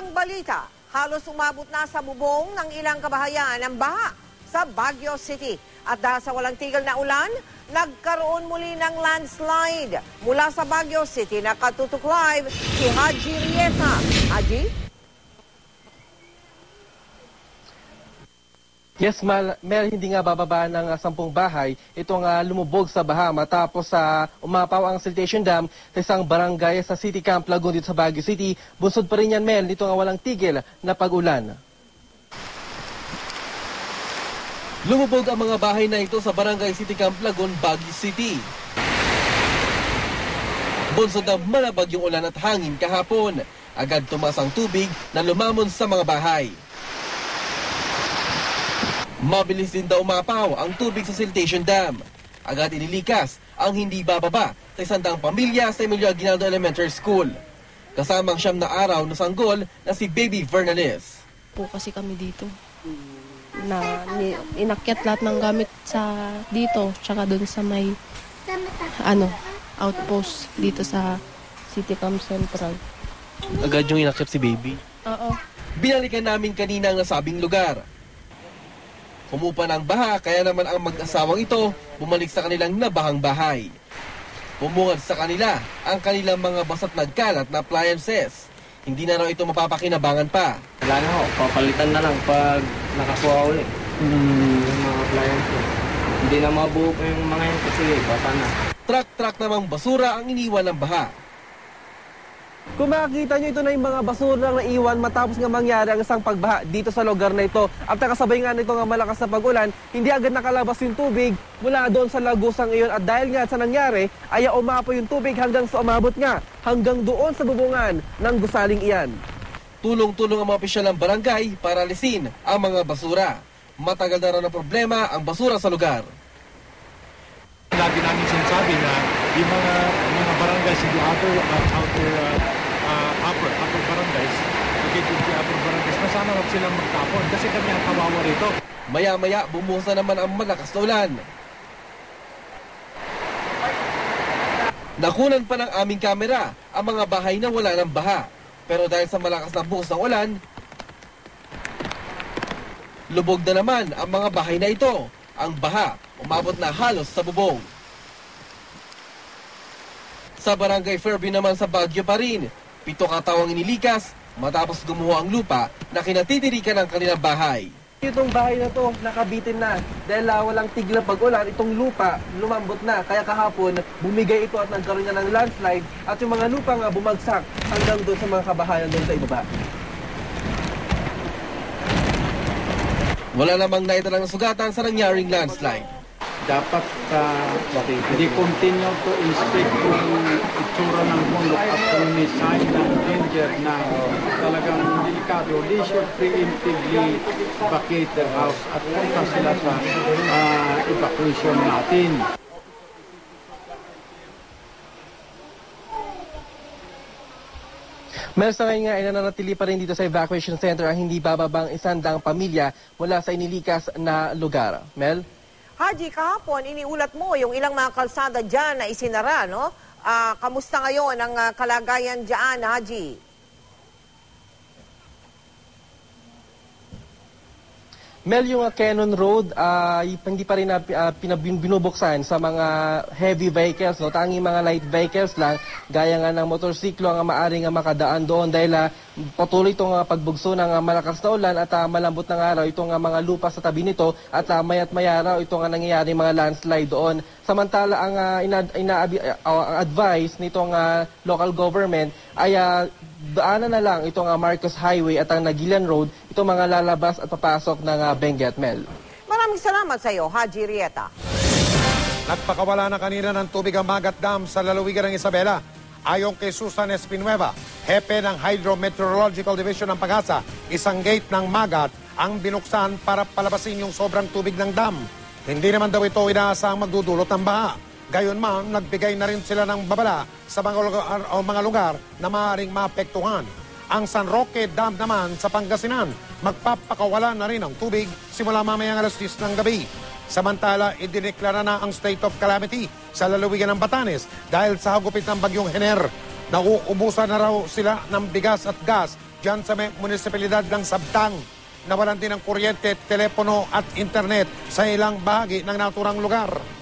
Unang balita, halos umabot na sa bubong ng ilang kabahayan ang baha sa Baguio City. At dahil sa walang tigil na ulan, nagkaroon muli ng landslide. Mula sa Baguio City, nakatutok live si Haji Rieta. Haji? Yes, Mel, hindi nga bababa ng 10 bahay. Itong lumubog sa baha matapos umapaw ang siltation dam sa isang barangay sa City Camp Lagun dito sa Baguio City. Bunsod pa rin yan, Mel, nito nga walang tigil na pag-ulan. Lumubog ang mga bahay na ito sa barangay City Camp Lagun, Baguio City. Bunsod na malabag yung ulan at hangin kahapon. Agad tumas ang tubig na lumamon sa mga bahay. Mabilis din daw umapaw ang tubig sa siltation dam. Agad inilikas ang hindi bababa sa 100 pamilya sa Emilio Aguinaldo Elementary School. Kasamang 9 na araw na sanggol na si Baby Vernales. Po kasi kami dito na inakyat lahat ng gamit sa dito tsaka doon sa may outpost dito sa City Camp Central. Agad yung inakyat si Baby? Oo. Binalikan namin kanina ang nasabing lugar. Humupa ng baha, kaya naman ang mag-asawang ito bumalik sa kanilang nabahang bahay. Bumungad sa kanila ang kanilang mga basat nagkalat na appliances. Hindi na raw ito mapapakinabangan pa. Wala na ho, papalitan na lang pag nakakuha ulit. Yung mga appliances. Hindi na mabuo pa yung mga yan kasi bata na. Truck-truck namang basura ang iniwan ng baha. Kung makikita nyo, ito na yung mga basura na iwan matapos nga mangyari ang isang pagbaha dito sa lugar na ito. At nakasabay nga nito nga malakas na pag-ulan, hindi agad nakalabas yung tubig mula doon sa lagusang iyon. At dahil nga sa nangyari, ay umapo yung tubig hanggang sa umabot nga, hanggang doon sa bubungan ng gusaling iyan. Tulong-tulong ang mga opisyal ng barangay para alisin ang mga basura. Matagal na raw na problema ang basura sa lugar. Lagi namin sinasabi na yung mga barangay sa upper barangays, upper barangays, masama silang magtapon kasi kami ang kawawa rito. Maya-maya bumuhos na naman ang malakas na ulan. Nakunan pa ng aming kamera ang mga bahay na wala ng baha. Pero dahil sa malakas na buhos ng ulan, lubog na naman ang mga bahay na ito. Ang baha, umabot na halos sa bubong. Sa barangay Fairview naman sa Baguio pa rin, 7 katawang inilikas matapos gumuho ang lupa na kinatitirikan ng kanilang bahay. Itong bahay na to nakabitin na dahil walang tigil pag-ulan, itong lupa lumambot na. Kaya kahapon bumigay ito at nagkaroon na ng landslide at yung mga lupa nga bumagsak hanggang doon sa mga kabahayan doon sa ibaba. Wala namang naitalang sugatan sa nangyaring landslide. Dapat hindi continue to inspect kung itsura ng bundok at kung may sign ng danger na talagang delikado. They should preemptively vacate their house at punta sila sa evacuation natin. Meron sa ngayon nga ay nananatili pa rin dito sa evacuation center ang hindi bababang 100 pamilya mula sa inilikas na lugar. Mel? Haji, kahapon iniulat mo yung ilang mga kalsada dyan na isinara, no? Kamusta ngayon ang kalagayan dyan, Haji? Mel, yung Cannon Road, hindi pa rin binubuksan sa mga heavy vehicles, no? Tanging mga light vehicles lang, gaya nga ng motorsiklo ang maaring makadaan doon dahil patuloy itong pagbugso ng malakas na ulan at malambot ng araw itong mga lupa sa tabi nito at maya't maya raw itong nangyayari mga landslide doon. Samantala, ang advice nitong local government ay daanan na lang itong Marcos Highway at ang Nagilan Road, itong mga lalabas at papasok ng Benguet, Mel. Maraming salamat sa iyo, Haji Rieta. Nagpakawala na kanina ng tubig ang Magat Dam sa lalawigan ng Isabela. Ayon kay Susan Espinueva, hepe ng Hydrometeorological Division ng Pag-asa, isang gate ng Magat ang binuksan para palabasin yung sobrang tubig ng dam. Hindi naman daw ito inaasang magdudulot ng baha. Gayunman, nagbigay na rin sila ng babala sa mga lugar na maaaring maapektuhan. Ang San Roque Dam naman sa Pangasinan, magpapakawala na rin ang tubig simula mamayang alas 10 ng gabi. Samantala, idineklara na ang state of calamity sa lalawigan ng Batanes dahil sa hagupit ng bagyong Hener. Nauubusan na raw sila ng bigas at gas dyan sa munisipalidad ng Sabtang. Nawalan din ng kuryente, telepono at internet sa ilang bahagi ng naturang lugar.